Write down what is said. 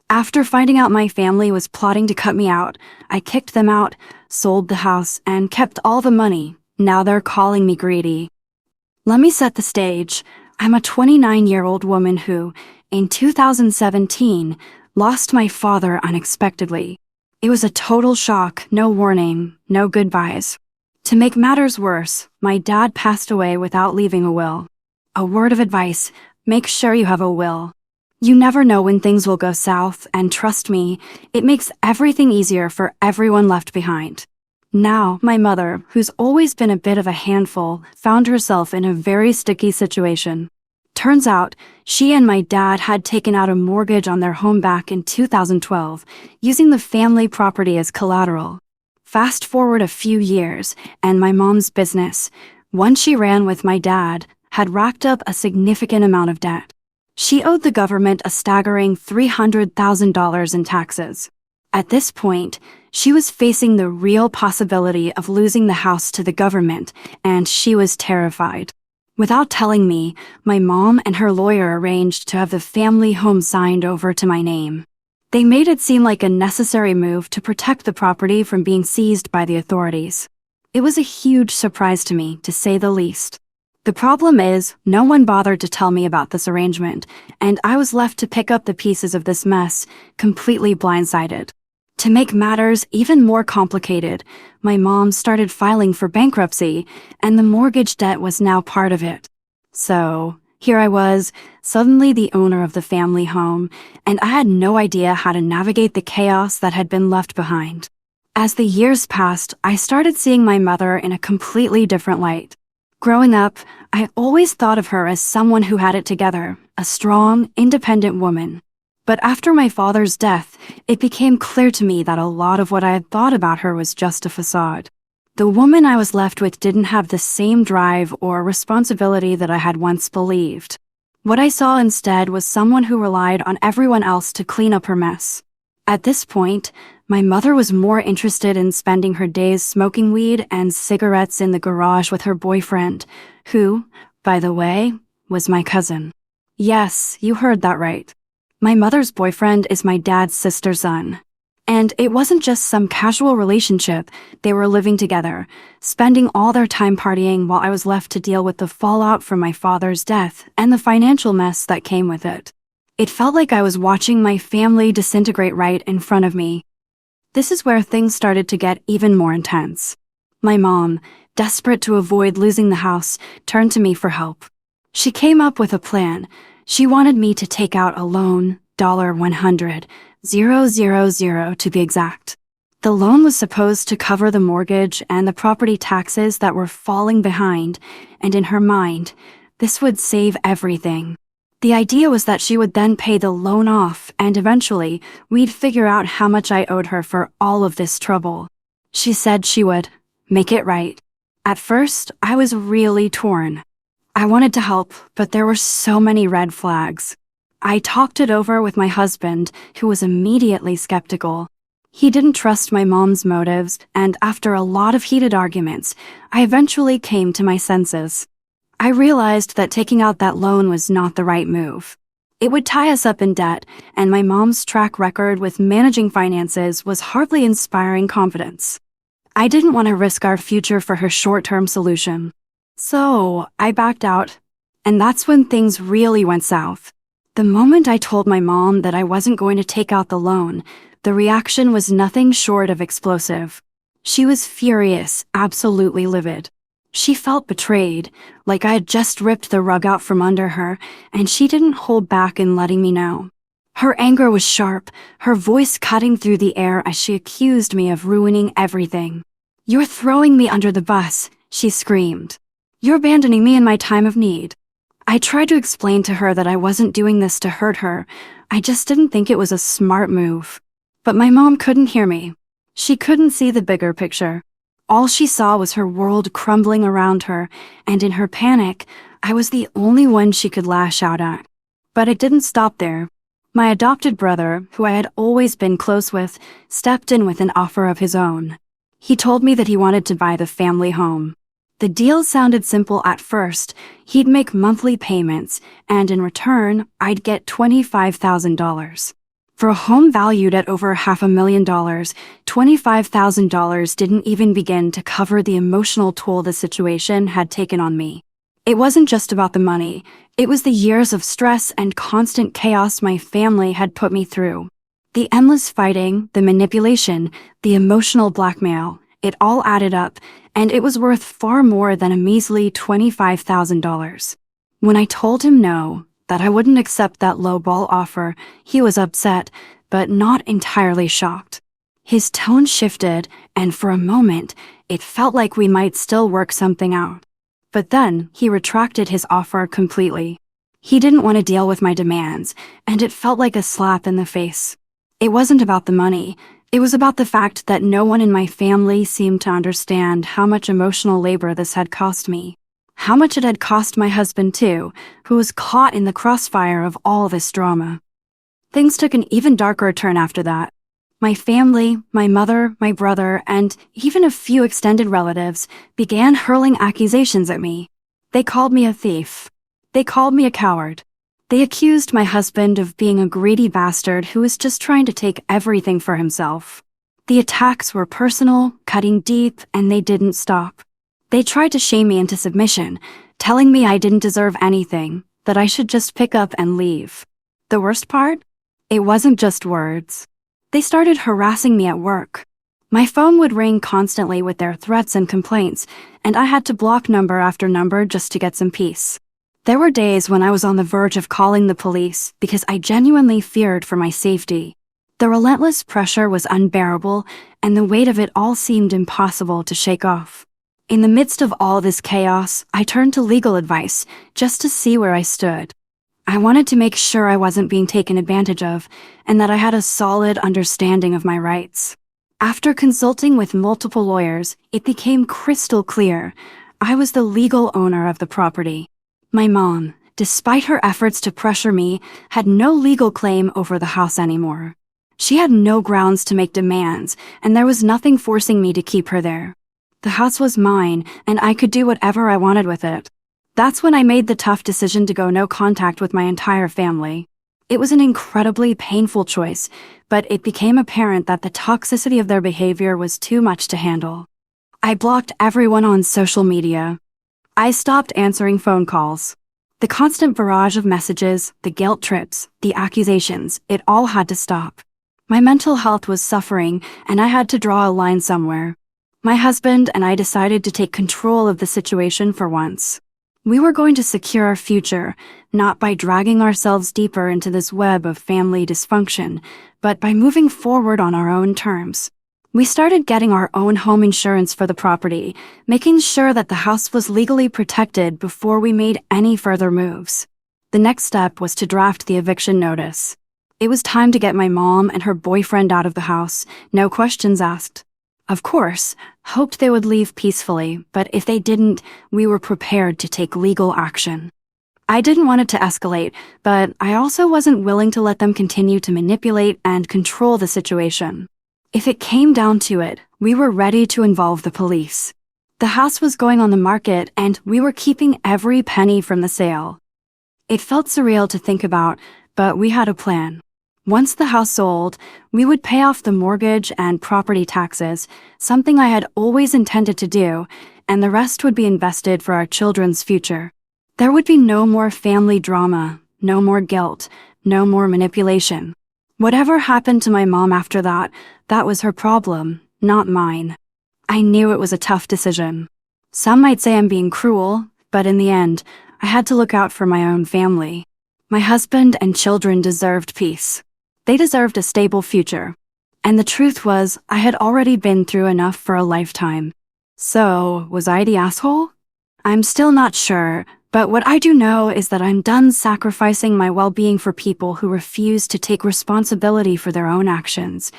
After finding out my family was plotting to cut me out, I kicked them out, sold the house, and kept all the money. Now they're calling me greedy. Let me set the stage. I'm a 29-year-old woman who, in 2017, lost my father unexpectedly. It was a total shock, no warning, no goodbyes. To make matters worse, my dad passed away without leaving a will. A word of advice: make sure you have a will. You never know when things will go south, and trust me, it makes everything easier for everyone left behind. Now, my mother, who's always been a bit of a handful, found herself in a very sticky situation. Turns out, she and my dad had taken out a mortgage on their home back in 2012, using the family property as collateral. Fast forward a few years, and my mom's business, one she ran with my dad, had racked up a significant amount of debt. She owed the government a staggering $300,000 in taxes. At this point, she was facing the real possibility of losing the house to the government, and she was terrified. Without telling me, my mom and her lawyer arranged to have the family home signed over to my name. They made it seem like a necessary move to protect the property from being seized by the authorities. It was a huge surprise to me, to say the least. The problem is, no one bothered to tell me about this arrangement, and I was left to pick up the pieces of this mess, completely blindsided. To make matters even more complicated, my mom started filing for bankruptcy, and the mortgage debt was now part of it. So, here I was, suddenly the owner of the family home, and I had no idea how to navigate the chaos that had been left behind. As the years passed, I started seeing my mother in a completely different light. Growing up, I always thought of her as someone who had it together, a strong, independent woman. But after my father's death, it became clear to me that a lot of what I had thought about her was just a facade. The woman I was left with didn't have the same drive or responsibility that I had once believed. What I saw instead was someone who relied on everyone else to clean up her mess. At this point, my mother was more interested in spending her days smoking weed and cigarettes in the garage with her boyfriend, who, by the way, was my cousin. Yes, you heard that right. My mother's boyfriend is my dad's sister's son. And it wasn't just some casual relationship. They were living together, spending all their time partying while I was left to deal with the fallout from my father's death and the financial mess that came with it. It felt like I was watching my family disintegrate right in front of me. This is where things started to get even more intense. My mom, desperate to avoid losing the house, turned to me for help. She came up with a plan. She wanted me to take out a loan, $100,000 to be exact. The loan was supposed to cover the mortgage and the property taxes that were falling behind, and in her mind, this would save everything. The idea was that she would then pay the loan off, and eventually, we'd figure out how much I owed her for all of this trouble. She said she would make it right. At first, I was really torn. I wanted to help, but there were so many red flags. I talked it over with my husband, who was immediately skeptical. He didn't trust my mom's motives, and after a lot of heated arguments, I eventually came to my senses. I realized that taking out that loan was not the right move. It would tie us up in debt, and my mom's track record with managing finances was hardly inspiring confidence. I didn't want to risk our future for her short-term solution. So, I backed out, and that's when things really went south. The moment I told my mom that I wasn't going to take out the loan, the reaction was nothing short of explosive. She was furious, absolutely livid. She felt betrayed, like I had just ripped the rug out from under her, and she didn't hold back in letting me know. Her anger was sharp, her voice cutting through the air as she accused me of ruining everything. "You're throwing me under the bus," she screamed. "You're abandoning me in my time of need." I tried to explain to her that I wasn't doing this to hurt her. I just didn't think it was a smart move. But my mom couldn't hear me. She couldn't see the bigger picture. All she saw was her world crumbling around her, and in her panic, I was the only one she could lash out at. But it didn't stop there. My adopted brother, who I had always been close with, stepped in with an offer of his own. He told me that he wanted to buy the family home. The deal sounded simple at first. He'd make monthly payments, and in return, I'd get $25,000. For a home valued at over $500,000, $25,000 didn't even begin to cover the emotional toll the situation had taken on me. It wasn't just about the money. It was the years of stress and constant chaos my family had put me through. The endless fighting, the manipulation, the emotional blackmail, it all added up, and it was worth far more than a measly $25,000. When I told him no, that I wouldn't accept that lowball offer, he was upset, but not entirely shocked. His tone shifted, and for a moment, it felt like we might still work something out. But then, he retracted his offer completely. He didn't want to deal with my demands, and it felt like a slap in the face. It wasn't about the money. It was about the fact that no one in my family seemed to understand how much emotional labor this had cost me. How much it had cost my husband too, who was caught in the crossfire of all this drama. Things took an even darker turn after that. My family, my mother, my brother, and even a few extended relatives began hurling accusations at me. They called me a thief. They called me a coward. They accused my husband of being a greedy bastard who was just trying to take everything for himself. The attacks were personal, cutting deep, and they didn't stop. They tried to shame me into submission, telling me I didn't deserve anything, that I should just pick up and leave. The worst part? It wasn't just words. They started harassing me at work. My phone would ring constantly with their threats and complaints, and I had to block number after number just to get some peace. There were days when I was on the verge of calling the police because I genuinely feared for my safety. The relentless pressure was unbearable, and the weight of it all seemed impossible to shake off. In the midst of all this chaos, I turned to legal advice just to see where I stood. I wanted to make sure I wasn't being taken advantage of, and that I had a solid understanding of my rights. After consulting with multiple lawyers, it became crystal clear I was the legal owner of the property. My mom, despite her efforts to pressure me, had no legal claim over the house anymore. She had no grounds to make demands, and there was nothing forcing me to keep her there. The house was mine, and I could do whatever I wanted with it. That's when I made the tough decision to go no contact with my entire family. It was an incredibly painful choice, but it became apparent that the toxicity of their behavior was too much to handle. I blocked everyone on social media. I stopped answering phone calls. The constant barrage of messages, the guilt trips, the accusations, it all had to stop. My mental health was suffering, and I had to draw a line somewhere. My husband and I decided to take control of the situation for once. We were going to secure our future, not by dragging ourselves deeper into this web of family dysfunction, but by moving forward on our own terms. We started getting our own home insurance for the property, making sure that the house was legally protected before we made any further moves. The next step was to draft the eviction notice. It was time to get my mom and her boyfriend out of the house, no questions asked. Of course, hoped they would leave peacefully, but if they didn't, we were prepared to take legal action. I didn't want it to escalate, but I also wasn't willing to let them continue to manipulate and control the situation. If it came down to it, we were ready to involve the police. The house was going on the market, and we were keeping every penny from the sale. It felt surreal to think about, but we had a plan. Once the house sold, we would pay off the mortgage and property taxes, something I had always intended to do, and the rest would be invested for our children's future. There would be no more family drama, no more guilt, no more manipulation. Whatever happened to my mom after that, that was her problem, not mine. I knew it was a tough decision. Some might say I'm being cruel, but in the end, I had to look out for my own family. My husband and children deserved peace. They deserved a stable future. And the truth was, I had already been through enough for a lifetime. So, was I the asshole? I'm still not sure, but what I do know is that I'm done sacrificing my well-being for people who refuse to take responsibility for their own actions.